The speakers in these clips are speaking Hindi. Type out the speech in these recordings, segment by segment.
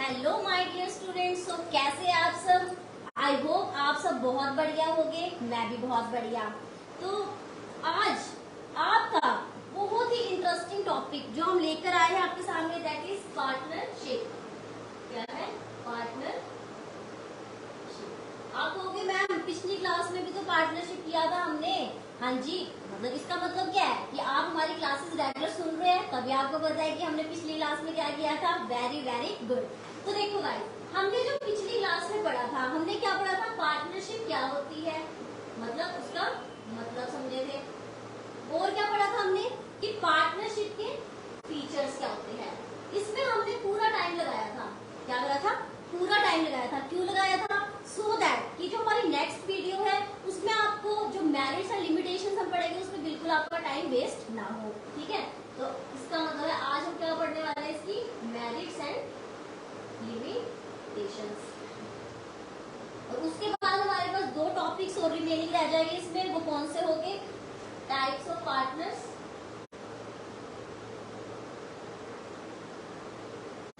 Hello my dear students. So कैसे हैं आप सब? आई होप आप सब बहुत बढ़िया होंगे, मैं भी बहुत बढ़िया। तो आज आपका बहुत ही इंटरेस्टिंग टॉपिक जो हम लेकर आए हैं आपके सामने, दैट इज पार्टनरशिप। क्या है? पार्टनरशिप। आप कहोगे मैम पिछली क्लास में भी तो पार्टनरशिप किया था हमने। हाँ जी, मतलब इसका मतलब क्या है कि आप हमारी क्लासेस रेगुलर सुन रहे हैं, तभी आपको पता है कि हमने पिछली क्लास में क्या किया था। Very very good. तो देखो गाइस, हमने जो पिछली क्लास में पढ़ा था, हमने क्या पढ़ा था? पार्टनरशिप क्या होती है, मतलब उसका मतलब समझे थे। और क्या पढ़ा था हमने कि पार्टनरशिप के फीचर्स क्या होते हैं। इसमें हमने पूरा टाइम लगाया था। क्या करा था? पूरा टाइम लगाया था। क्यों लगाया था? सो दैट कि जो हमारी नेक्स्ट वीडियो है उसमें आपको जो मेरिट्स एंड लिमिटेशंस हम पढ़ेंगे उसमें बिल्कुल आपका टाइम वेस्ट ना हो। ठीक है, तो इसका मतलब है आज हम क्या पढ़ने वाले हैं, इसकी मेरिट्स एंड लिमिटेशंस। और उसके बाद हमारे पास दो टॉपिक्स और रिमेनिंग रह जाएंगे इसमें। वो कौन से होंगे? टाइप्स ऑफ पार्टनर्स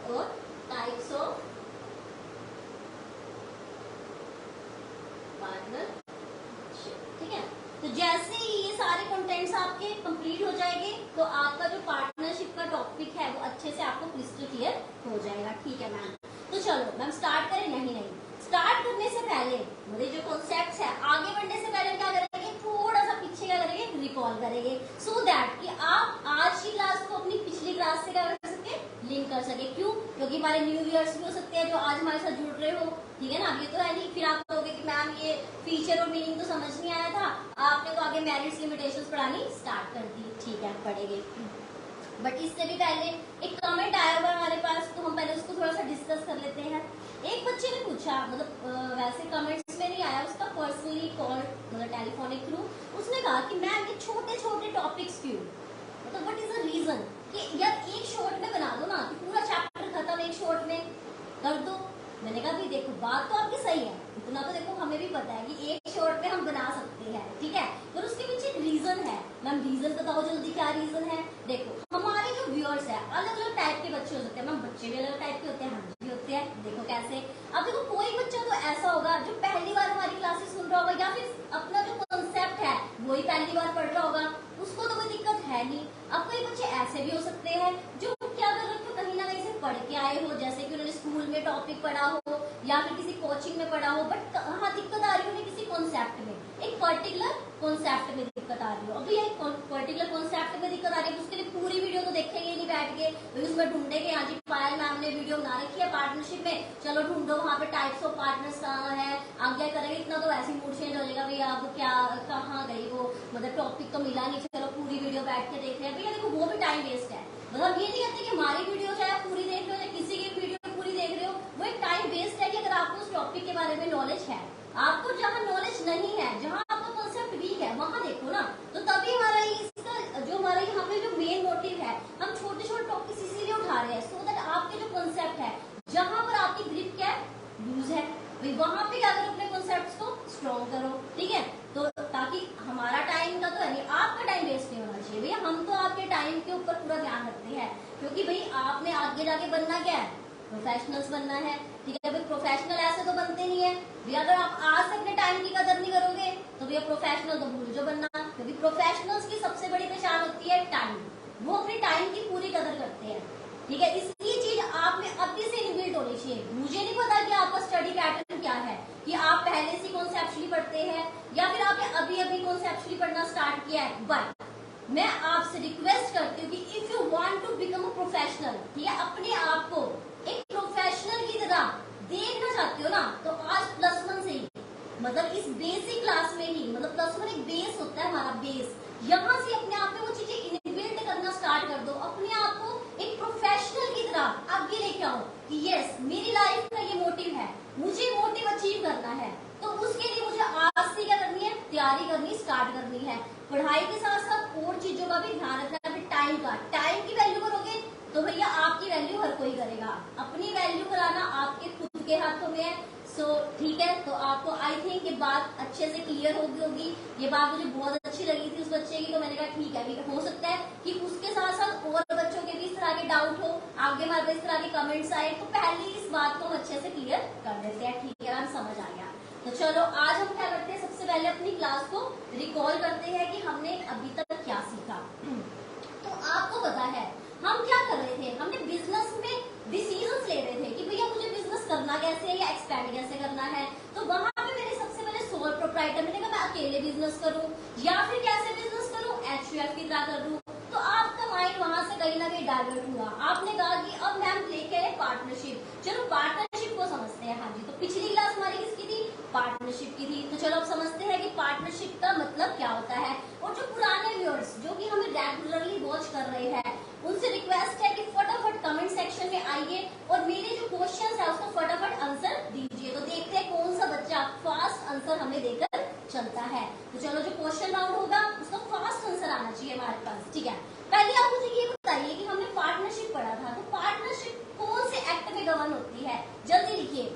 और टाइप्स ऑफ पार्टनरशिप। ठीक है, तो जैसे ही ये सारे कंटेंट्स आपके कंप्लीट हो जाएंगे तो आपका जो पार्टनरशिप का टॉपिक है वो अच्छे से आपको क्रिस्टल क्लियर हो जाएगा। ठीक है मैम, तो चलो मैम स्टार्ट करें। नहीं, स्टार्ट करने से पहले मेरे जो कॉन्सेप्ट्स है, आगे बढ़ने से पहले क्या करेंगे, थोड़ा सा पीछे क्या करेंगे, रिकॉल करेंगे, सो दैट कि आप आज की क्लास को अपनी पिछली क्लास से क्या कर सके, लिंक कर सके। क्यों? क्योंकि हमारे न्यू व्यूअर्स भी हो सकते हैं जो आज हमारे साथ जुड़ रहे हो। ठीक है ना, ये तो है नहीं फिर आप कहोगे कि मैम ये फीचर और मीनिंग तो समझ नहीं आया था, आपने तो आगे मेरिट्स लिमिटेशंस पढ़ानी स्टार्ट कर दी। ठीक है, पढ़ेंगे, बट इससे भी पहले एक कमेंट आया हुआ हमारे पास, तो हम पहले उसको थोड़ा सा डिस्कस कर लेते हैं। एक बच्चे ने पूछा, मतलब वैसे कमेंट्स में नहीं आया, उसका पर्सनली कॉल मतलब टेलीफोनिक थ्रू उसने कहा कि मैम ये छोटे छोटे टॉपिक्स क्यों, मतलब व्हाट इज द रीजन कि यार एक शॉर्ट में बना दो ना, कि पूरा चैप्टर खत्म एक शॉर्ट में कर दो। मैंने कहा भी देखो बात तो आपकी सही है, इतना तो देखो हमें भी पता है कि एक शॉर्ट में हम बना सकते हैं। ठीक है, पर उसके पीछे एक रीजन है। मैम रीजन बताओ जल्दी, क्या रीजन है? देखो हमारे जो व्यूअर्स है अलग अलग टाइप के बच्चे हो सकते हैं। मैम बच्चे भी अलग टाइप के होते हैं, हम भी होते हैं। देखो कैसे, अब देखो कोई बच्चा तो ऐसा होगा जो पहली बार हमारी क्लासेस सुन रहा होगा, या फिर अपना जो कॉन्सेप्ट है वही पहली बार पढ़ रहा होगा, उसको तो कोई दिक्कत है नहीं। अब कोई बच्चे ऐसे भी हो सकते हैं जो क्या कर रहे हो, कहीं ना कहीं से पढ़ के आए हो, जैसे कि उन्होंने स्कूल में टॉपिक पढ़ा हो या फिर किसी कोचिंग में पढ़ा हो, बट हाँ दिक्कत आ रही है उन्हें किसी कॉन्सेप्ट में, एक पर्टिकुलर कॉन्सेप्ट में दिक्कत आ रही हो। अभी एक पर्टिकुलर कॉन्सेप्ट में दिक्कत आ रही है, उसके लिए पूरी वीडियो तो देखेंगे नहीं बैठ के, तो उसमें ढूंढेंगे। हाँ जी, पायल मैम ने वीडियो बना रखी है पार्टनरशिप में, चलो ढूंढो वहाँ पे टाइप्स ऑफ पार्टनर्स कहाँ है, आप क्या करेंगे, इतना तो ऐसे मूड चेंज हो जाएगा भैया आप क्या कहाँ गई वो, मतलब टॉपिक तो मिला नहीं, चलो पूरी वीडियो बैठ के देख रहे हैं भैया। देखो वो भी टाइम वेस्ट है। मतलब ये नहीं कहते कि हमारी वीडियो चाहे आप पूरी देख रहे हो या किसी की वीडियो पूरी देख रहे हो, वो एक टाइम वेस्ट है कि अगर आपको उस टॉपिक के बारे में नॉलेज है। आपको जहाँ नॉलेज नहीं है, जहाँ आपका कॉन्सेप्ट वीक है, वहां देखो ना, तो तभी हमारा इसका जो हमारा यहाँ पे जो मेन मोटिव है, हम छोटे छोटे टॉपिक इसीलिए उठा रहे हैं, सो दैट आपके जो कॉन्सेप्ट है जहाँ पर आपकी ग्रिप क्या लूज है, वहां पे क्या करो, अपने कॉन्सेप्ट को स्ट्रॉन्ग करो। ठीक है, तो ताकि हमारा टाइम का तो है नहीं, आपका टाइम वेस्ट नहीं होना चाहिए भैया। हम तो आपके टाइम के ऊपर पूरा ध्यान रखते हैं, क्योंकि भाई आपने आगे जाके बनना क्या है, प्रोफेशनल्स बनना है। ठीक है भाई, प्रोफेशनल ऐसे तो बनते नहीं है भैया। अगर आप आज से अपने टाइम की कदर नहीं करोगे तो भैया प्रोफेशनल तो भूल जो बनना, क्योंकि प्रोफेशनल्स की सबसे बड़ी पहचान होती है टाइम, वो अपने टाइम की पूरी कदर करते हैं। ठीक है, इसलिए चीज आप में अभी से इनबिल्ट होनी चाहिए। मुझे नहीं पता कि आपका स्टडी पैटर्न क्या है, कि आप पहले से कॉन्सेप्चुअली पढ़ते हैं या फिर आपने अभी अभी कॉन्सेप्चुअली पढ़ना स्टार्ट किया है, बट मैं आपसे रिक्वेस्ट करती हूँ कि if you want to become a professional, ठीक है, अपने आप को एक प्रोफेशनल की तरह देखना चाहते हो ना, तो आज +1 से ही, मतलब इस बेसिक क्लास में ही, मतलब +1 एक बेस होता है हमारा बेस, यहाँ से अपने आप में वो चीजें इनबिल्ट करना स्टार्ट कर दो। अपने आप को एक प्रोफेशनल की तरह आगे लेके आओ कि यस मेरी लाइफ का ये मोटिव है, मुझे मोटिव अचीव करना है, तो उसके लिए मुझे आज से क्या करनी है, तैयारी करनी स्टार्ट करनी है। पढ़ाई के साथ साथ और चीजों का भी ध्यान रखना है। टाइम का, टाइम की वैल्यू करोगे तो भैया आपकी वैल्यू हर कोई करेगा, अपनी वैल्यू कराना आपके खुद के हाथों में है। सो ठीक है, तो आपको आई थिंक ये बात अच्छे से क्लियर होगी। ये बात मुझे बहुत अच्छी लगी थी उस बच्चे की, तो मैंने कहा ठीक है, हो सकता है कि उसके साथ साथ और बच्चों के भी इस तरह तरह के डाउट हो, आगे हमारे पास इस तरह के कमेंट्स आए, तो पहले इस बात को हम अच्छे से क्लियर कर देते हैं। ठीक है मैम, समझ आ गया। तो चलो आज हम क्या करते हैं, सबसे पहले अपनी क्लास को रिकॉल करते हैं कि हमने अभी तक क्या सीखा। तो आपको पता है हम क्या कर रहे थे, हमने बिजनेस में डिसीजंस ले रहे थे कि भैया मुझे बिजनेस करना कैसे है या एक्सपेंड कैसे करना है। तो वहां पे मैंने सबसे पहले सोल प्रोप्राइटर, मैंने कहा मैं अकेले बिजनेस करूं या फिर कैसे बिजनेस करूं, एचयूएफ की तरह करूं। तो आपका माइंड वहां से कहीं ना कहीं डाइवर्ट हुआ, आपने कहा कि अब मैम लेके आए पार्टनरशिप। चलो पार्टनरशिप को समझते हैं। हाँ जी, तो पिछली क्लास हमारी किसकी थी, पार्टनरशिप की थी। तो चलो अब समझते हैं कि पार्टनरशिप का मतलब क्या होता है। और जो पुराने व्यूअर्स जो कि हमें रेगुलरली वॉच कर रहे हैं, उनसे रिक्वेस्ट है कि फटाफट कमेंट सेक्शन में आइए और मेरे जो क्वेश्चंस है उसको फटाफट आंसर दीजिए। तो देखते हैं कौन सा बच्चा फास्ट आंसर हमें देकर चलता है। तो चलो जो क्वेश्चन राउंड होगा उसका फास्ट आंसर आना चाहिए हमारे पास। ठीक है, पहले आप मुझे ये बताइए कि हमने पार्टनरशिप पढ़ा था, तो पार्टनरशिप कौन से एक्ट में गवर्न होती है, जल्दी लिखिए।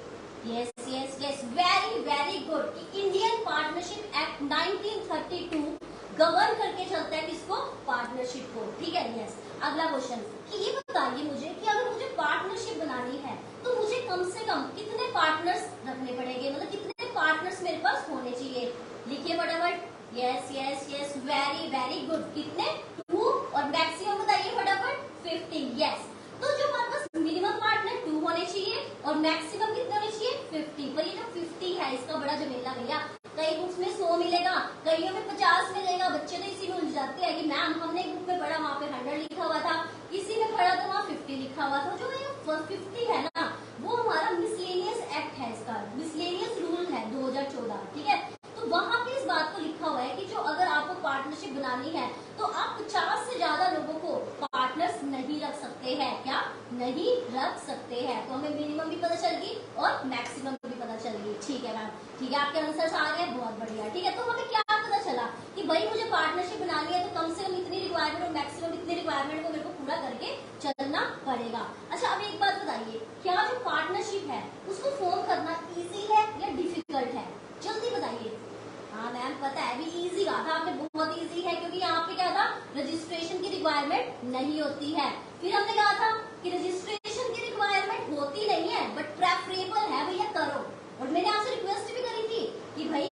Yes yes yes, very very good. Indian partnership act 1932 govern करके चलता है किसको, पार्टनरशिप को। ठीक है, यस। अगला क्वेश्चन कि ये बताइए मुझे कि अगर मुझे पार्टनरशिप बनानी है तो मुझे कम से कम कितने पार्टनर्स रखने पड़ेंगे, मतलब कितने पार्टनर्स मेरे पास होने चाहिए। लिखिए फटाफट। Yes yes yes, very very good. कितने, 2, और मैक्सिमम बताइए फटाफट, 50। यस, तो जो हमारे पास मिनिमम पार्टनर 2 होने चाहिए और मैक्सिमम कितने होने चाहिए, 50। पर ये जो 50 है इसका बड़ा झमेला भैया, कई बुक्स में 100 मिलेगा, कईयों में 50 मिलेगा। बच्चे तो इसी में उलझ जाते हैं कि मैम हमने एक बुक में पढ़ा वहाँ पे 100 लिखा हुआ था, किसी में पढ़ा तो वहाँ 50 लिखा हुआ था। जो ये 50 है ना, वो हमारा मिसलेनियस एक्ट है, इसका मिसलेनियस रूल है 2014। ठीक है, तो वहाँ पे इस बात को लिखा हुआ है कि जो अगर आपको पार्टनरशिप बनानी है तो आप 50 से ज्यादा लोगों को पार्टनर्स नहीं रख सकते हैं। क्या नहीं रख सकते हैं? तो हमें मिनिमम भी पता चल गई और मैक्सिमम भी पता चल गई। ठीक है मैम, ठीक है, आपके आंसर आ रहे हैं, बहुत बढ़िया। ठीक है, तो हमें क्या पता चला कि भाई मुझे पार्टनरशिप बनानी है तो कम से कम इतनी रिक्वायरमेंट और मैक्सिमम इतनी रिक्वायरमेंट को मेरे को पूरा करके चलना पड़ेगा। अच्छा, अब एक बात बताइए, क्या जो पार्टनरशिप है उसको फॉर्म करना इजी है या डिफिकल्ट है, जल्दी बताइए। हाँ मैम पता है, अभी इजी कहा था आपने, बहुत इजी है, क्योंकि यहाँ पे क्या था, रजिस्ट्रेशन की रिक्वायरमेंट नहीं होती है। फिर हमने कहा था कि रजिस्ट्रेशन की रिक्वायरमेंट होती नहीं है बट प्रेफरेबल है, भैया करो। और मैंने आपसे रिक्वेस्ट भी करी थी कि भाई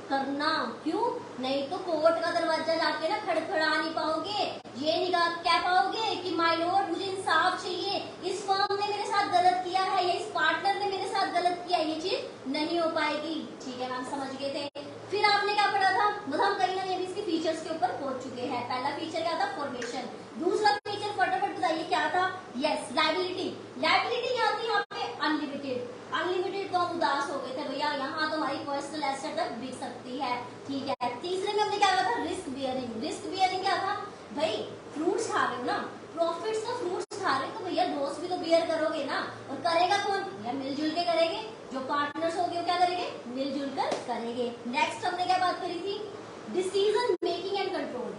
करना, क्यों नहीं तो कोर्ट का दरवाजा जाके ना खड़खड़ा नहीं पाओगे, ये नहीं कह पाओगे कि माय लॉर्ड मुझे इंसाफ चाहिए, इस फर्म ने मेरे साथ गलत किया है या इस पार्टनर ने मेरे साथ गलत किया, ये चीज नहीं हो पाएगी। ठीक है मैम, समझ गए थे। फिर आपने क्या पढ़ा था, मतलब हम कहीं ना कहीं इसके फीचर्स के ऊपर पहुंच चुके हैं। पहला फीचर क्या था, फॉर्मेशन। दूसरा फीचर फटाफट बताइए क्या था, यस लायबिलिटी। लायबिलिटी क्या थी यहाँ पे, अनलिमिटेड। अनलिमिटेड तो हम उदास हो गए थे भैया, यहाँ तो हमारी पर्सनल एसेट तक बिक सकती है। ठीक है, तीसरे में हमने क्या कहा था, रिस्क बियरिंग। रिस्क बियरिंग क्या था, भाई फ्रूट्स खा रहे हो ना, प्रॉफिट्स का फ्रूट्स खा रहे हो तो भैया लॉस भी तो बियर करोगे ना, और करेगा कौन, भैया मिलजुल के करेंगे। जो पार्टनर्स होंगे वो क्या करेंगे, मिलजुल कर करेंगे। नेक्स्ट हमने क्या बात करी थी, डिसीजन मेकिंग एंड कंट्रोल।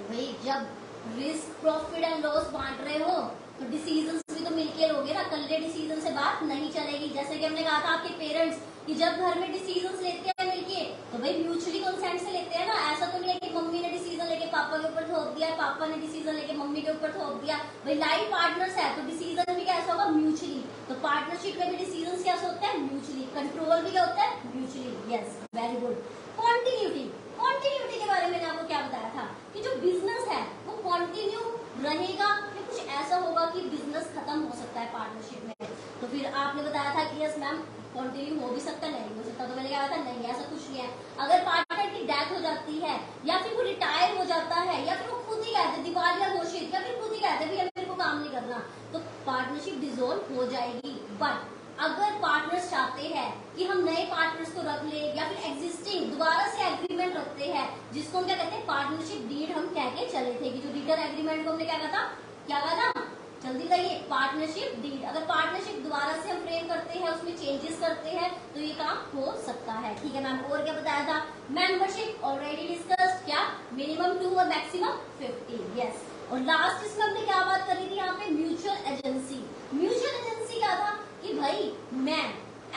भाई जब रिस्क प्रॉफिट एंड लॉस बांट रहे हो तो डिसीजंस भी तो मिलके लोगे ना, कल्ले डिसीजन से बात नहीं चलेगी। जैसे कि हमने कहा था आपके पेरेंट्स कि जब घर में डिसीजंस लेते हैं मिलके तो भाई म्यूचुअली कंसेंट से लेते हैं ना। ऐसा तो नहीं है कि मम्मी ने डिसीजन लेके पापा के ऊपर थोप दिया, पापा ने डिसीजन लेके मम्मी के ऊपर थोप दिया। भाई लाइफ पार्टनर्स है तो डिसीजन भी कैसा होगा, म्यूचुअली। तो पार्टनरशिप में भी डिसीजन कैसे होता है, म्यूचुअली। कंट्रोल भी क्या होता है, mutually. Yes very good. Continuity. Continuity के बारे में मैंने आपको क्या बताया था कि जो बिजनेस है वो कॉन्टिन्यू रहेगा या कुछ ऐसा होगा कि बिजनेस खत्म हो सकता है पार्टनरशिप में। तो फिर आपने बताया था कि यस मैम कंटिन्यू हो भी सकता है, नहीं हो सकता। तो मैंने कहा था नहीं, ऐसा कुछ नहीं है। अगर पार्टनर की डेथ हो जाती है या फिर वो रिटायर हो जाता है या फिर वो खुद ही कहते दिवालिया घोषित या फिर खुद ही कहते भैया मेरे को काम नहीं करना, तो पार्टनरशिप डिसॉल्व हो जाएगी। बट अगर पार्टनर्स चाहते हैं कि हम नए पार्टनर्स को रख ले या फिर एग्जिस्टिंग दोबारा से एग्रीमेंट रखते हैं, जिसको हम क्या कहते हैं, पार्टनरशिप डीड हम कह के चले थे कि जो डीडर एग्रीमेंट को हमने क्या कहा था, क्या कहा था, जल्दी बताइए, पार्टनरशिप डीड। अगर पार्टनरशिप दोबारा से हम फ्रेम करते हैं, उसमें चेंजेस करते हैं तो ये काम हो सकता है। ठीक है मैम, और क्या बताया था, मेंबरशिप ऑलरेडी डिस्कस्ड, क्या मिनिमम 2 और मैक्सिमम 50। यस, और लास्ट इसमें हमने क्या बात करी थी यहाँ पे, म्यूचुअल एजेंसी। म्यूचुअल एजेंसी क्या था कि भाई मैं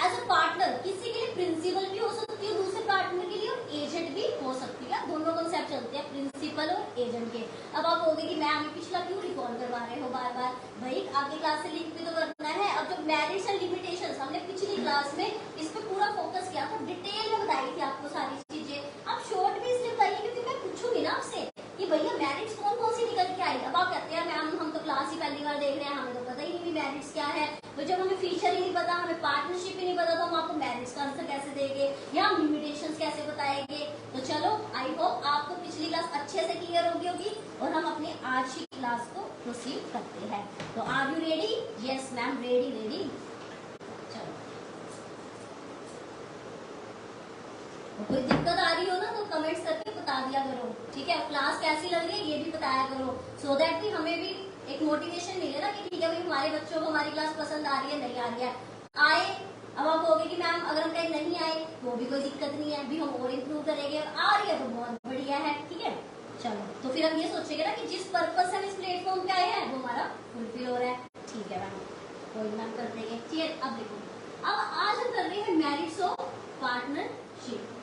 एज अ पार्टनर किसी के लिए प्रिंसिपल भी हो सकती है, दूसरे पार्टनर के लिए, और एजेंट भी हो सकती है। दोनों कंसेप्ट चलते हैं, प्रिंसिपल और एजेंट के। अब आप कहोगे कि मैम पिछला क्यों रिकॉल करवा रहे रहे हो बार बार, भाई आगे क्लास से लिंक भी तो करना है। अब जो मेरिट्स एंड लिमिटेशंस हमने पिछली क्लास में इस पे पूरा फोकस किया था, डिटेल में बताई थी आपको सारी चीजें। आप शॉर्ट में इसलिए बताइए क्योंकि मैं पूछूंगी ना आपसे कि भैया मेरिट्स कौन कौन सी निकल के आई। अब आप कहते हैं मैम हम तो क्लास ही पहली बार देख रहे हैं, हमें तो पता ही नहीं मेरिट्स क्या है। तो जब हमें फीचर ही नहीं पता, हमें पार्टनरशिप ही नहीं पता, तो हम आपको मेरिट्स का आंसर कैसे देंगे या हम लिमिटेशंस कैसे बताएंगे। तो चलो आई होप आपको पिछली क्लास अच्छे से क्लियर होगी और हम अपनी आज की क्लास को प्रोसीड करते हैं। तो are you ready? Yes ma'am, ready. चलो, कोई दिक्कत आ रही हो ना तो कमेंट्स करके बता दिया करो, ठीक है। क्लास कैसी लग रही है ये भी बताया करो, सो दैट भी हमें भी एक मोटिवेशन मिले ना कि ठीक है भाई हमारे बच्चों को हमारी क्लास पसंद आ रही है, नहीं आ रही है। आए, अब आप कहोगे कि मैम अगर हम कहीं नहीं आए वो भी कोई दिक्कत नहीं है, भी हम और इम्प्रूव करेंगे। आ रही है तो बहुत बढ़िया है, ठीक है। चलो, तो फिर हम ये सोचेंगे ना कि जिस पर्पज से हम इस प्लेटफॉर्म पे आए हैं वो हमारा फुलफिल हो रहा है, ठीक है मैम। कोई मैम कर देंगे, ठीक है। अब देखो, अब आज हम कर रहे हैं मेरिट्स ऑफ पार्टनरशिप।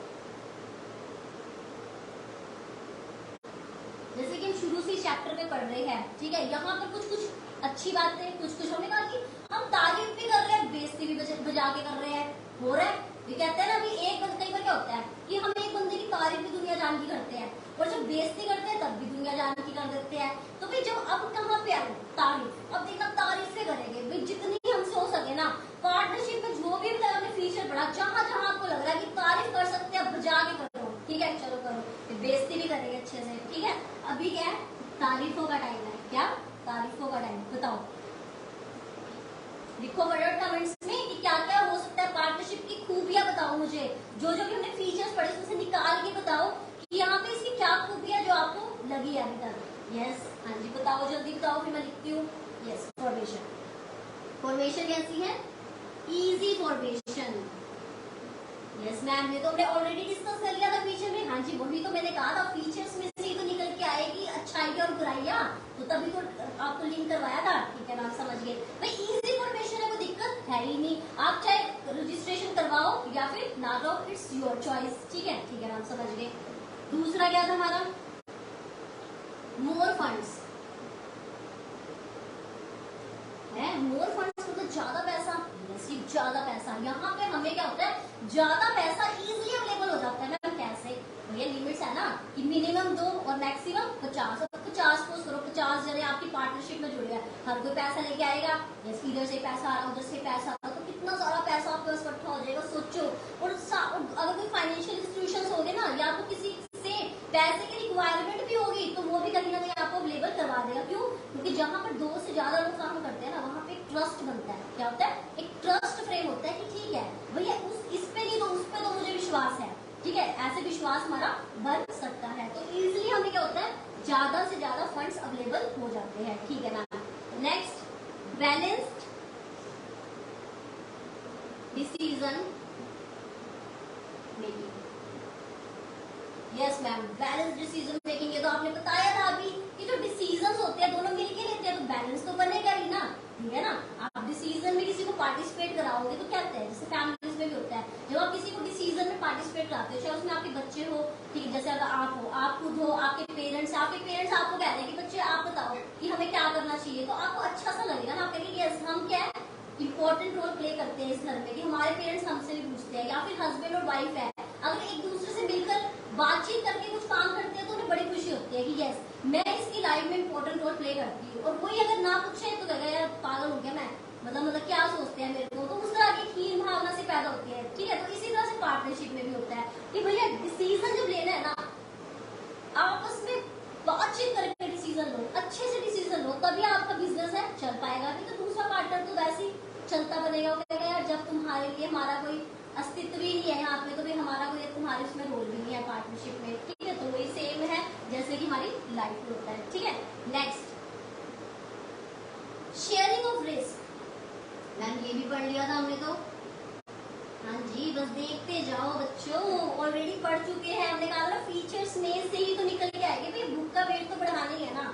जैसे कि हम शुरू से चैप्टर में पढ़ रहे हैं, ठीक है। यहाँ पर कुछ अच्छी बातें, कुछ हमने कहा कि हम तारीफ भी कर रहे हैं, बेइज्जती भी बजा के कर रहे हैं, हो रहा है। ये कहते हैं ना अभी एक बंदे, कई बार क्या होता है कि हम एक बंदे की तारीफ भी दुनिया जान की करते हैं और जब बेइज्जती करते हैं तब भी दुनिया जान की कर देते हैं। तो भाई जब अब कहाँ पे आए तारीफ, अब देखना तारीफें करेंगे भाई जितनी हमसे हो सके ना। पार्टनरशिप में जो भी हमने फीचर पढ़ा, जहाँ जहाँ आपको लग रहा है कि तारीफ कर सकते हैं बजा के करो, ठीक है। चलो करो, बेइज्जती भी करेंगे अच्छे से, ठीक है। अभी क्या है, तारीफों का टाइम है। क्या तारीफों का टाइम, बताओ, लिखो फटाफट कमेंट्स में कि क्या क्या हो सकता है। पार्टनरशिप की खूबियां बताओ मुझे, जो जो भी हमने फीचर्स पढ़े उसमें से निकाल के बताओ कि यहाँ पे इसकी क्या खूबियां जो आपको लगी है अभी तक। यस, हाँ जी बताओ, जल्दी बताओ, फिर मैं लिखती हूँ। यस, फॉर्मेशन कैसी है? Easy formation. यस मैम, ये तो हमने ऑलरेडी डिस्कस कर लिया था फीचर में। हाँ जी, वही तो मैंने कहा था, फीचर्स में से ही तो निकल के आएगी अच्छाई और बुराइयां, तो तभी तो आपको लिंक करवाया था, ठीक है मैम, समझ गए भाई। इजी फॉर्मेशन है, कोई दिक्कत है ही नहीं। आप चाहे रजिस्ट्रेशन करवाओ या फिर ना करो, इट्स योर चॉइस, ठीक है मैम, समझ गए। दूसरा क्या था हमारा? मोर फंड्स है। मोर फंड्स मतलब ज्यादा पैसा, ज्यादा पैसा। यहाँ पे हमें क्या होता है, ज्यादा पैसा इजीली अवेलेबल हो जाता है। मैम कैसे? भैया लिमिट्स है ना कि मिनिमम 2 और मैक्सिमम 50। 50 पोस्ट करो, 50 जने आपकी पार्टनरशिप में जुड़े हैं, हर कोई पैसा लेके आएगा। जैसे इधर से पैसा आ रहा, उधर से पैसा आ रहा, तो कितना सारा पैसा आपके पास इकट्ठा हो जाएगा, सोचो। और अगर कोई फाइनेंशियल इंस्टीट्यूशन होगे ना, या आपको किसी से पैसे की रिक्वायरमेंट भी होगी तो वो भी कहीं ना कहीं आपको अवेलेबल करवा देगा। क्यों? क्योंकि जहाँ पर 2 से ज्यादा लोग काम करते हैं ना, वहाँ पे एक ट्रस्ट बनता है। क्या होता है? एक ट्रस्ट फ्रेम होता है कि ठीक है भैया इस पे नहीं तो उस पे तो मुझे विश्वास है, ठीक है। ऐसे विश्वास हमारा बन सकता है, तो इजीली हमें क्या होता है, ज्यादा से ज्यादा फंड्स अवेलेबल हो जाते हैं, ठीक है ma'am. Next, balanced decision making. Yes ma'am, balance decision making, ये तो आपने बताया था अभी कि जो डिसीजंस होते हैं दोनों मिलके लेते हैं तो बैलेंस तो बनेगा ही ना, ठीक है ना। आप डिसीजन में किसी को पार्टिसिपेट कराओगे तो क्या होता है, जैसे फैमिलीज में भी होता है, जब आप किसी को डिसीजन में पार्टिसिपेट कराते हो, चाहे उसमें आपके बच्चे हो, ठीक है, जैसे अगर आप हो, आप खुद हो, आपके पेरेंट्स आपको कह रहे हैं कि बच्चे आप बताओ कि हमें क्या करना चाहिए, तो आपको अच्छा सा लगेगा ना। आप कहेंगे यस, हम क्या है इंपॉर्टेंट रोल प्ले करते हैं इस घर में, कि हमारे पेरेंट्स हमसे भी पूछते हैं, या फिर हस्बैंड और वाइफ है, अगर एक दूसरे से मिलकर बातचीत करके कुछ काम करते हैं तो उन्हें बड़ी खुशी होती है कि यस मैं इसकी लाइफ में इंपॉर्टेंट रोल प्ले करती हूँ। और कोई अगर ना पूछे तो कहेगा यार पागल हो गया मैं, मतलब क्या सोचते हैं मेरे को, तो उस तरह की हीन भावना से पैदा होती है, ठीक है। तो इसी तरह से पार्टनरशिप में भी होता है कि भैया डिसीजन जब लेना है ना, आपस में बातचीत करके डिसीजन लो, अच्छे से डिसीजन लो, तभी आपका बिजनेस है चल पाएगा। नहीं तो दूसरा पार्टनर तो वैसे ही चलता बनेगा, वो कहेगा यार जब तुम्हारे लिए हमारा कोई अस्तित्व ही नहीं है यहाँ पे, तो भाई हमारा कोई तुम्हारे उसमें रोल भी नहीं है पार्टनरशिप में, ठीक है। तो वही सेम है जैसे कि हमारी लाइफ में होता है, ठीक है। Next, sharing of risk. Ma'am ये भी पढ़ लिया था हमने तो, हाँ जी, बस देखते जाओ बच्चों, ऑलरेडी पढ़ चुके हैं। हमने कहा ना फीचर्स में से ही तो निकल के आएंगे, भाई बुक का वेट तो बढ़ाना ही है ना।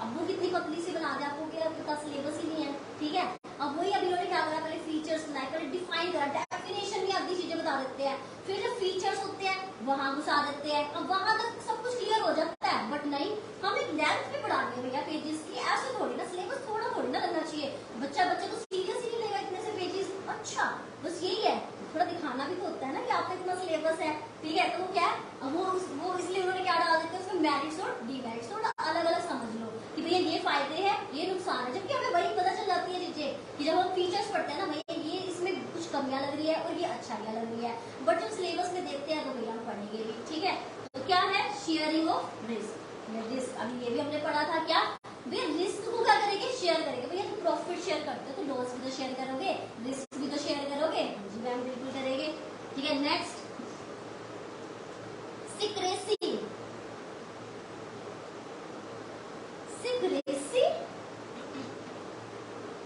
अब वो कितनी पतली सी बना दे आपको, क्या आपके पास सिलेबस ही नहीं है, ठीक है। अब वही अभी उन्होंने क्या करा, पहले फीचर्स बनाए, पहले डिफाइन करा, डेफिनेशन में आधी चीजें बता देते हैं, फिर जब फीचर्स होते हैं वहां घुसा देते हैं। अब वहां तक सब कुछ क्लियर हो जाता है, बट नहीं, हम एक लेंथ पे पढ़ानी है भैया पेजेस की, ऐसे थोड़ी ना। सिलेबस अच्छा बस यही है, थोड़ा दिखाना भी तो होता है ना कि आपका इतना सिलेबस है, ठीक है। तो वो क्या है, वो इसलिए उन्होंने क्या डाल देते हैं उसमें मेरिट्स और डीमेरिट्स, थोड़ा अलग अलग समझ लो कि भैया ये फायदे हैं ये नुकसान है, जबकि हमें वही पता चल जाती है चीजें कि जब हम फीचर्स पढ़ते हैं ना भैया ये इसमें कुछ कमियां लग रही है और ये अच्छाइयां लग रही है, बट जब सिलेबस में देखते हैं तो भैया हम पढ़ेंगे भी, ठीक है। तो क्या है, शेयरिंग ऑफ रिस्क। अभी ये भी हमने पढ़ा था, क्या भैया रिस्क को क्या करेंगे, शेयर करेंगे। भैया तुम प्रॉफिट शेयर करते हो तो लॉस भी तो शेयर करोगे, रिस्क भी तो शेयर करोगे। जी मैम बिल्कुल करेंगे, ठीक है। Next secrecy. सीक्रेसी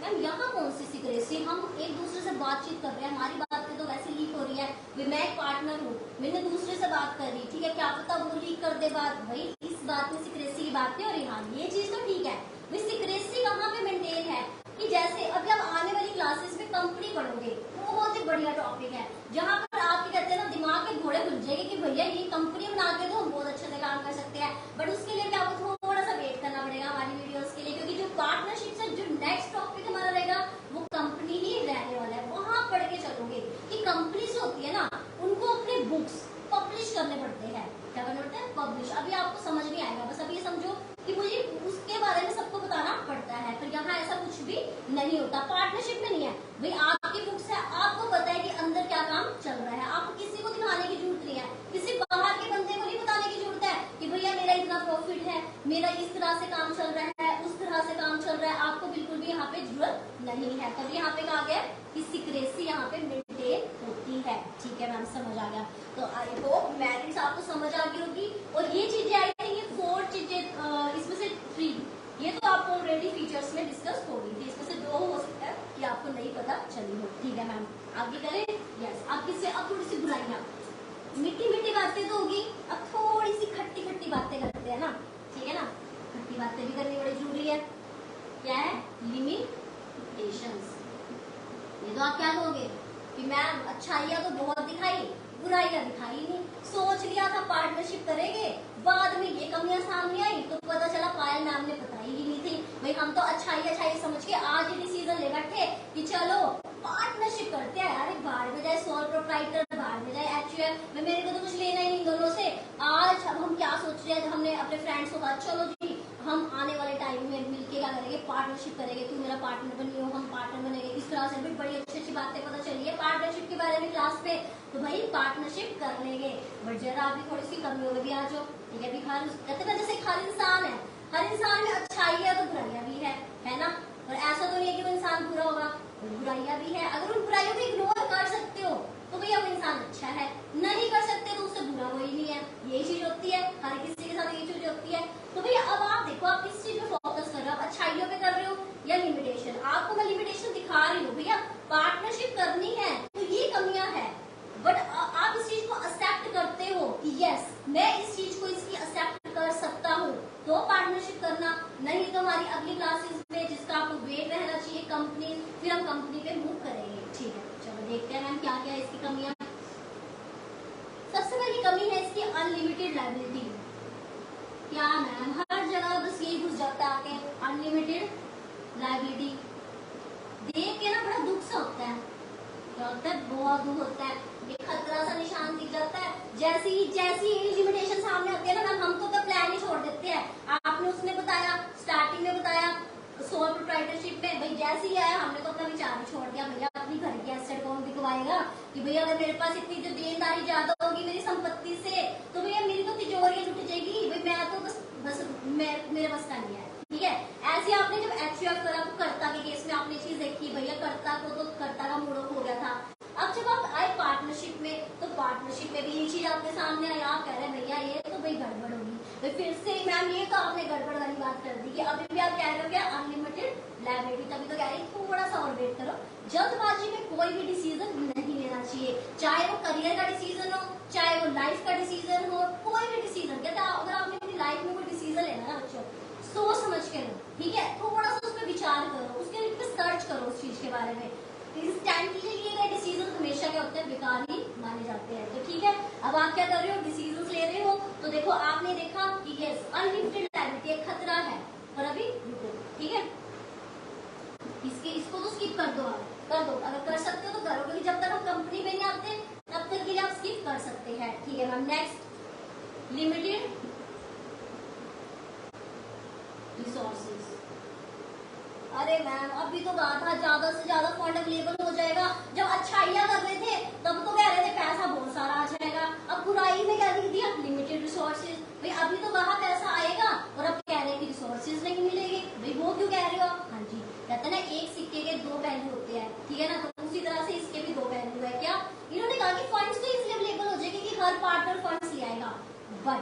मैम यहाँ कौन सी सीक्रेसी, हम एक दूसरे से बातचीत कर रहे हैं, हमारी बातें तो वैसे लीक हो रही है, मैं एक पार्टनर हूँ, मैंने दूसरे से बात कर रही, ठीक है, क्या पता वो लीक कर दे बात, भाई इस बात में सीक्रेसी की बात नहीं हो रही। हाँ ये चीज तो ठीक है, भाई सीक्रेसी कहाँ पे मेंटेन है कि जैसे अभी आप आने वाली क्लासेस में कंपनी पढ़ोगे, वो बहुत ही बढ़िया टॉपिक है, जहाँ पर आपके कहते हैं ना दिमाग के घोड़े खुल जाएंगे कि भैया ये कंपनी बना के तो हम बहुत अच्छे से काम कर सकते हैं, बट उसके लिए भी आपको थोड़ा सा वेट करना पड़ेगा हमारी वीडियोस के लिए, क्योंकि जो पार्टनरशिप से जो नेक्स्ट टॉपिक हमारा रहेगा वो कंपनी ही रहने वाला है। वहां पढ़ के चलोगे कि कंपनीज होती है ना उनको अपने बुक्स पब्लिश करने पड़ते हैं, क्या करने पड़ते हैं, पब्लिश। अभी आपको समझ नहीं आएगा, बस अभी ये समझो कि मुझे उसके बारे में सबको बताना पड़ता है, पर यहाँ ऐसा कुछ भी नहीं होता, पार्टनरशिप में नहीं है। भाई आपकी बुक्स है, आपको पता है कि अंदर क्या काम चल रहा है, आपको किसी को दिखाने की जरूरत नहीं है, किसी बाहर के बंदे को नहीं बताने की जरूरत है कि भैया मेरा इतना प्रॉफिट है, मेरा इस तरह से काम चल रहा है, उस तरह से काम चल रहा है, आपको बिल्कुल भी यहाँ पे जरूरत नहीं है। तब यहाँ पे कहा गया कि सीक्रेसी यहाँ पे मेंटेन होती है, ठीक है मैम समझ आ गया। तो आई होप मैरिट्स आपको समझ आ गई होगी, और ये चीजें आई थी, ये 4 चीजें, इसमें से 3 ये तो आपको ऑलरेडी फीचर्स में डिस्कस हो गई थी, इसमें से 2 हो सकता है कि आपको नहीं पता चली हो, ठीक है मैम। आगे करें, यस। अब किससे, अब थोड़ी सी बुराइयां, मीठी मीठी बातें तो होगी, अब थोड़ी सी खट्टी खट्टी बातें करते हैं ना, ठीक है ना, खट्टी बातें भी करनी बड़ी जरूरी है। क्या है, लिमिटेशंस। ये तो आप क्या कहोगे कि मैम अच्छाइयां तो बहुत दिखाई, बुराइयां दिखाई नहीं, सोच लिया था पार्टनरशिप करेंगे, बाद में ये कमियां सामने आई तो पता चला पायल मैम ने बताई ही नहीं थी। भाई हम तो अच्छाई समझ के आज ही डिसीजन ले बैठे कि चलो पार्टनरशिप करते हैं, अरे बाहर में जाए सोल प्रोप्राइटर, बाहर में जाए एक्चुअल, मेरे को तो कुछ लेना ही नहीं दोनों से। आज अब हम क्या सोच रहे हैं, हमने अपने फ्रेंड्स को कहा चलो जी हम आने वाले टाइम में मिलके क्या करेंगे, पार्टनरशिप करेंगे, तू मेरा पार्टनर बनियो, हम पार्टनर बनेंगे, इस तरह से भी बड़ी अच्छी अच्छी बातें पता चली है पार्टनरशिप के बारे में क्लास में, तो भाई पार्टनरशिप कर लेंगे, बट जरा अभी थोड़ी सी कमियों में भी आ जाओ, ठीक है। अभी कहते ना जैसे हर इंसान है, हर इंसान में अच्छाइयां तो बुराइयां भी है ना, और ऐसा तो नहीं है कि वो इंसान बुरा होगा, बुराइयां भी है, अगर उन बुराइयों को इग्नोर कर सकते हो तो भैया वो इंसान अच्छा है, नहीं कर सकते तो उससे बुरा कोई नहीं है, यही चीज होती है, हर किसी के साथ यही चीज होती है। तो भैया अब आप देखो आप किस चीज पे फोकस कर रहे हो, आप अच्छाइयों पे कर रहे हो या लिमिटेशन। आपको मैं लिमिटेशन दिखा रही हूँ, भैया पार्टनरशिप करनी है तो ये कमियां है, बट आप इस चीज को एक्सेप्ट करते हो कि यस मैं इस चीज को इसकी एक्सेप्ट कर सकता हूँ, तो पार्टनरशिप करना, नहीं तो हमारी अगली क्लासेस में जिसका आपको वेट रहना चाहिए कंपनी, फिर हम कंपनी पे मूव करेंगे, ठीक है। चलो देखते हैं मैम क्या क्या है इसकी कमियां। सबसे पहली कमी है इसकी अनलिमिटेड लायबिलिटी। क्या मैम हर जगह बस यही घुस जाता है आके, अनलिमिटेड लायबिलिटी देख के ना बड़ा दुख सा होता है, क्या होता है, बहुत दुख होता है, ये खतरा सा निशान दिख जाता है, जैसी लिमिटेशन सामने आती है ना मैम, हम तो प्लान ही छोड़ देते हैं। आपने उसने बताया स्टार्टिंग में बताया सोल प्रोप्राइटरशिप में, भाई जैसे ही आया हमने तो अपना विचार ही छोड़ दिया, भैया अपनी घर की एसेट कौन दिखवाएगा कि भैया अगर मेरे पास इतनी जो देनदारी ज्यादा होगी मेरी संपत्ति से तो भैया मेरी तो तिजोरी लुट जाएगी, भाई मैं तो बस मेरे बस का नहीं है, ठीक है। ऐसे आपने जब एचयूएफ करा तो कर्ता के केस में आपने चीज देखी, भैया कर्ता को तो कर्ता का मूड ऑफ हो गया था। अब जब आप आए पार्टनरशिप में तो पार्टनरशिप में भी ये चीज आपके सामने आई, आप कह रहे हैं भैया ये तो भाई गड़बड़ होगी, तो फिर से मैम ये तो आपने गड़बड़ वाली बात कर दी कि अभी भी आप कह रहे हो क्या अनलिमिटेड लायबिलिटी, तभी तो कह रही थोड़ा सा और वेट करो, जल्दबाजी में कोई भी डिसीजन नहीं लेना चाहिए, चाहे वो करियर का डिसीजन हो, चाहे वो लाइफ का डिसीजन हो, कोई भी डिसीजन। कहता है अगर आपने अपनी लाइफ में कोई डिसीजन लेना ना बच्चों, सोच समझ के लो, ठीक है, थोड़ा सा उस पर विचार करो, उसके लिए सर्च करो उस चीज के बारे में। इंस्टेंटली लिए गए डिसीजन हमेशा क्या होते हैं, बेकार ही माने जाते हैं। तो ठीक है, अब आप क्या कर रहे हो, डिसीजन ले रहे हो, तो देखो आपने देखा कि यस अनलिमिटेड लायबिलिटी एक खतरा है, और अभी रुको, ठीक है, इसको तो स्किप कर दो आप, कर दो, अगर कर सकते हो तो करो, क्योंकि जब तक हम कंपनी में नहीं आते तब तक के लिए आप स्किप कर सकते हैं। ठीक है मैम। Next, limited resources. अरे मैम अभी तो कहा था ज्यादा से ज्यादा फंड अवेलेबल हो जाएगा, जब अच्छाइयां कर रहे थे तब तो कह रहे थे पैसा बहुत सारा आ जाएगा, अब बुराई में क्या लिख दिया, लिमिटेड रिसोर्सेज। भाई अभी तो कहा पैसा आएगा और अब कह रहे हैं कि रिसोर्सेज नहीं मिलेंगे, भाई वो क्यों कह रहे हो? हाँ जी, कहते हैं ना एक सिक्के के दो पहलू होते हैं, ठीक है ना, तो उसी तरह से इसके भी दो पहलू है। क्या इन्होंने कहा कि फंड्स तो इसलिए अवेलेबल हो जाएंगे कि हर पार्टनर फंड्स ले आएगा, बट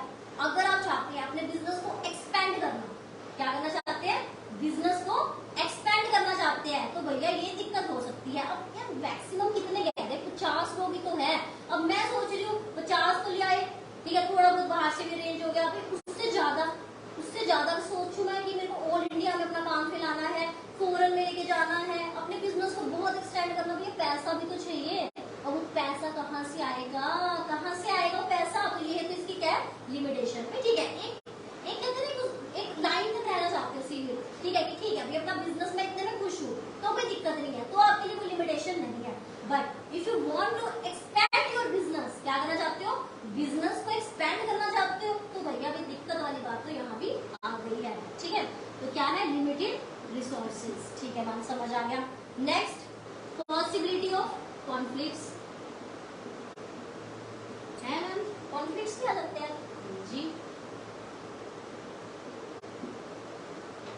अगर आप चाहते हैं अपने बिजनेस को एक्सपेंड करना, क्या करना चाहते हैं, बिजनेस को एक्सपेंड करना चाहते हैं, तो भैया ये दिक्कत हो सकती है। अब यार मैक्सिमम कितने कह रहे हैं, 50 लोग ही तो है, अब मैं सोच रही हूँ 50 तो ले आए, ठीक है, थोड़ा बहुत बाहर से भी रेंज हो गया, फिर उससे ज्यादा सोचूं मैं कि मेरे को ऑल इंडिया में अपना काम फैलाना है, फॉरेन में लेके जाना है, अपने बिजनेस को बहुत एक्सटेंड करना, भैया पैसा भी तो चाहिए, और वो पैसा कहाँ से आएगा, कहाँ से आएगा वो पैसा? तो ये है, तो इसकी क्या है, लिमिटेशन में। ठीक है, एक कहते हैं एक लाइन तक रहना चाहते हो सीरियल, ठीक है, कि ठीक है अभी अपना बिजनेस में इतने में खुश हूँ तो कोई दिक्कत नहीं है, तो आपके लिए कोई लिमिटेशन नहीं है। But if you want to expand your business, क्या करना चाहते हो, बिजनेस को एक्सपेंड करना चाहते हो, तो भैया भी दिक्कत वाली बात तो यहाँ भी आ गई है। ठीक है, तो क्या है, लिमिटेड रिसोर्सेज। ठीक है मैम, समझ आ गया। नेक्स्ट, पॉसिबिलिटी ऑफ कॉन्फ्लिक्ट्स है मैम, कॉन्फ्लिक्ट्स क्या करते हैं जी,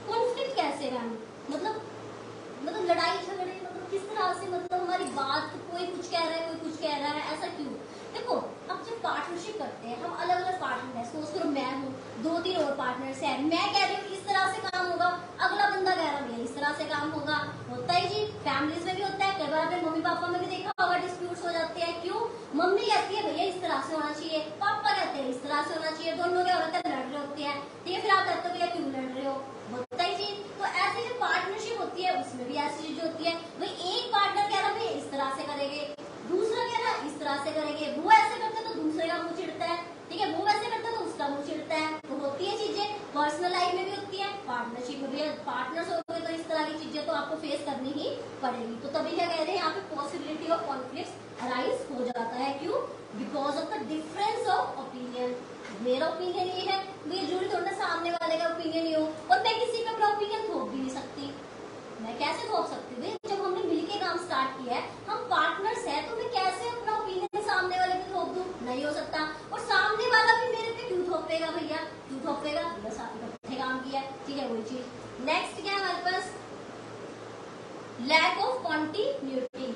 कॉन्फ्लिक्ट कैसे मैम, मतलब लड़ाई झगड़े, मतलब किस तरह से, मतलब हमारी बात कोई कुछ कह रहा है कोई कुछ कह रहा है, ऐसा क्यों? देखो अब जब पार्टनरशिप करते हैं हम, अलग अलग पार्टनर है, सोच करो मैं हूँ, 2-3 और पार्टनर्स है, मैं कह रही हूँ इस तरह से काम होगा, अगला बंदा कह रहा है इस तरह से काम होगा, होता है जी, फैमिलीज में भी होता है, कई बार आपने मम्मी पापा में भी देखा होगा डिस्प्यूट्स हो जाते हैं, क्यों? मम्मी कहती है भैया इस तरह से होना चाहिए, पापा कहते हैं इस तरह से होना चाहिए, दोनों क्या होता है, लड़ रहे होते हैं, ठीक है, फिर आप कहते हो भैया क्यों लड़ रहे हो, होता ही जी। तो ऐसी जो पार्टनरशिप होती है उसमें भी ऐसी चीजें होती है, भाई एक पार्टनर कह रहा है इस तरह से करेंगे, दूसरा कह रहा है इस तरह से करेंगे, वो ऐसे करते तो दूसरे का मुंह चिढ़ता है, ठीक है, वो वैसे करता तो उसका मुंह चिढ़ता है, तो होती है चीजें, पर्सनल लाइफ में भी होती है, पार्टनरशिप में भी, पार्टनर्स हो गए तो इस तरह की चीजें तो आपको फेस करनी ही पड़ेगी। तो तभी क्या कह रहे हैं यहाँ पे, पॉसिबिलिटी ऑफ कॉन्फ्लिक्ट अराइज हो जाता है, क्यों? Because of the difference of opinion. मेरा ओपिनियन ये है, मुझे जरूरी थोड़ा सामने वाले का ओपिनियन ये हो, और मैं किसी पे अपना ओपिनियन थोप भी नहीं सकती, मैं कैसे थोप सकती हूँ? जब हमने मिलके काम स्टार्ट किया है, हम पार्टनर्स हैं, तो मैं कैसे अपना ओपिनियन सामने वाले पे थोप दूं? नहीं हो सकता, और सामने वाला भी मेरे पे क्यों थोपेगा भैया, क्यों थोपेगा, बस इकट्ठे काम किया है, ठीक है, वही चीज। नेक्स्ट क्या है हमारे पास, लैक ऑफ कॉन्टिन्यूटी।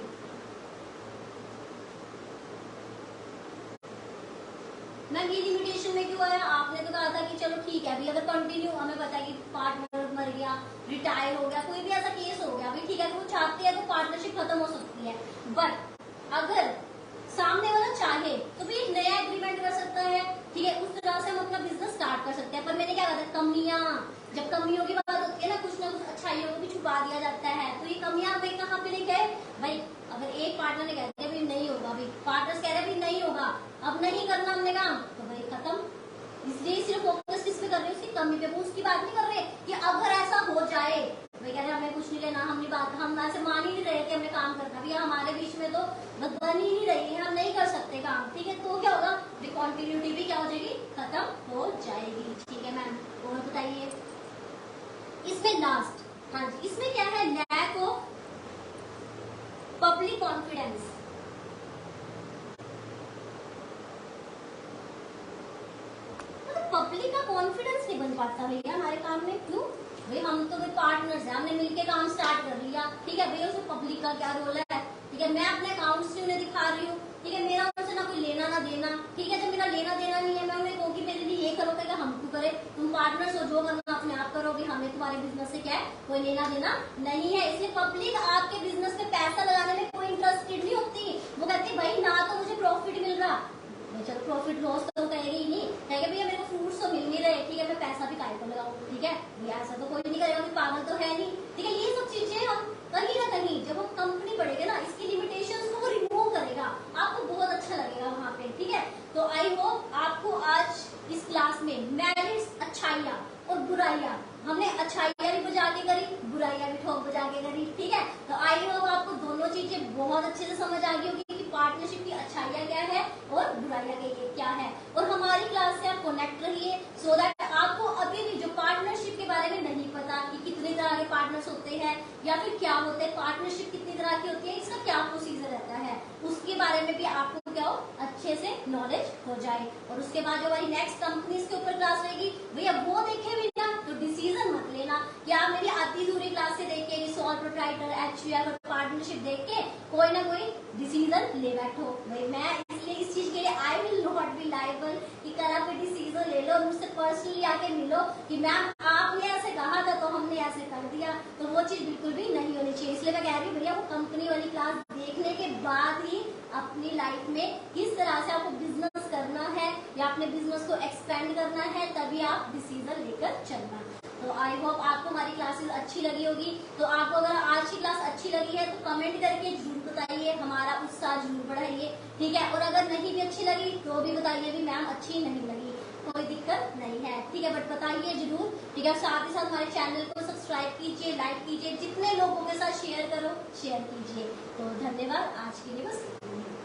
मैम ये लिमिटेशन में क्यों आया? आपने तो कहा था कि चलो ठीक है, अभी अगर कंटिन्यू, हमें पता है कि पार्टनर मर गया, रिटायर हो गया, कोई भी ऐसा केस हो गया, अभी ठीक है, वो चाहते हैं तो पार्टनरशिप खत्म हो सकती है, बट अगर सामने वाला चाहे तो भी एक नया एग्रीमेंट कर सकता है, ठीक है, उस तरह से हम अपना बिजनेस स्टार्ट कर सकते हैं। पर मैंने क्या कहा था, कमियां, जब कमियों की बात होती है ना, कुछ ना कुछ अच्छाइयों को भी छुपा दिया जाता है, तो ये कमियां भाई कहाँ पे लेके आए भाई, अगर एक पार्टनर ने कहते हैं भाई नहीं होगा, भाई पार्टनर्स कह रहे हैं भाई नहीं होगा, अब नहीं करना हमने काम, तो भाई खत्म। इसलिए सिर्फ फोकस किस पे कर रहे हैं, उसकी कमी पे, वो उसकी बात नहीं कर रहे कि अगर ऐसा हो जाए, भाई कह रहे हमें कुछ नहीं लेना, हमने बात, हम ऐसे मान ही नहीं रहे कि हमें काम करना, भैया हमारे बीच में तो बन ही नहीं रही है, हम नहीं कर सकते काम, ठीक है, तो क्या होगा, कॉन्टिन्यूटी भी क्या हो जाएगी, खत्म हो जाएगी। ठीक है मैम, और बताइए इसमें लास्ट, हाँ जी, इसमें क्या है, lack of public confidence. Public का कॉन्फिडेंस नहीं बन पाता भैया हमारे काम में, क्यों? भाई हम तो भाई पार्टनर्स हैं, हमने मिलके काम स्टार्ट कर लिया, ठीक है, भैया उसमें पब्लिक का क्या रोल है, ठीक है, मैं अपने अकाउंट्स उन्हें दिखा रही हूँ, ठीक है, मेरा उनसे ना कोई लेना ना देना, ठीक है, जब मेरा लेना देना नहीं है, मैं उन्हें कहूँ कि मेरे लिए ये करो, कहेगा हम क्यों करे, तुम पार्टनर्स हो, जो करना अपने आप करो, भी हमें तुम्हारे बिजनेस से क्या है, कोई लेना देना नहीं है। इसलिए पब्लिक आपके बिजनेस में पैसा लगाने में कोई इंटरेस्टेड नहीं होती, वो कहती भाई ना तो मुझे प्रॉफिट मिल रहा, चलो प्रॉफिट लॉस तो कहेगी ही नहीं, कहेगा भैया मेरे को फ्रूट्स तो मिल नहीं रहे, ठीक है, मैं पैसा भी काय को लगाऊं, ठीक है, ये ऐसा तो कोई नहीं करेगा, कि पागल तो है नहीं, ठीक है, ये सब चीजें हम कहीं ना कहीं जब हम कंपनी बढ़ेगा ना, इसकी लिमिटेशंस को वो रिमूव करेगा, आपको बहुत अच्छा लगेगा वहां पे, ठीक है। तो आई होप आपको आज इस क्लास में मेरिट्स, अच्छाइयाँ और बुराइयाँ, हमने अच्छाइयाँ भी बजा के करी, बुराइयाँ भी ठोक बजा के करी, ठीक है, तो आई होप आपको दोनों अच्छे से समझ आ गई होगी कि पार्टनरशिप की अच्छाइयाँ क्या है और बुराइयाँ क्या है। और हमारी क्लास से आप कनेक्ट रहिए सो दैट आपको अभी भी जो पार्टनरशिप के बारे में नहीं पता कि कितने तरह के पार्टनर्स होते हैं या फिर क्या होते हैं, पार्टनरशिप कितनी तरह की होती है, इसका क्या प्रोसीजर रहता है, उसके बारे में भी आपको क्या हो अच्छे से नॉलेज हो जाए। और उसके बाद जो हमारी नेक्स्ट कंपनीज के ऊपर क्लास रहेगी भैया वो देखे बिना तो डिसीजन मत लेना कि आप मेरी आधी दूरी क्लास से देख के सॉल्व प्रोप्राइटर HUL और पार्टनरशिप देख के कोई ना कोई डिसीजन ले बैठो। भाई मैं इसलिए इस चीज के लिए I will not be liable कि करा पे डिसीजन ले लो, मुझसे पर्सनली आके मिलो कि मैम आपने ऐसे कहा था तो हमने ऐसे कर दिया, तो वो चीज बिल्कुल भी नहीं होनी चाहिए। इसलिए मैं कह रही हूँ भैया वो कंपनी वाली क्लास देखने के बाद ही अपनी लाइफ में किस तरह से आपको बिजनेस करना है या अपने बिजनेस को एक्सपेंड करना है तभी आप डिसीजन लेकर चलना। तो आई होप आपको हमारी क्लासेस अच्छी लगी होगी। तो आपको अगर आज की क्लास अच्छी लगी है तो कमेंट करके जरूर बताइए, हमारा उत्साह जरूर बढ़ाइए, ठीक है। और अगर नहीं भी अच्छी लगी तो भी बताइए भी मैम अच्छी नहीं लगी, कोई दिक्कत नहीं है, ठीक है, बट बताइए जरूर, ठीक है। साथ ही साथ हमारे चैनल को सब्सक्राइब कीजिए, लाइक कीजिए, जितने लोगों के साथ शेयर करो शेयर कीजिए। तो धन्यवाद, आज के लिए बस।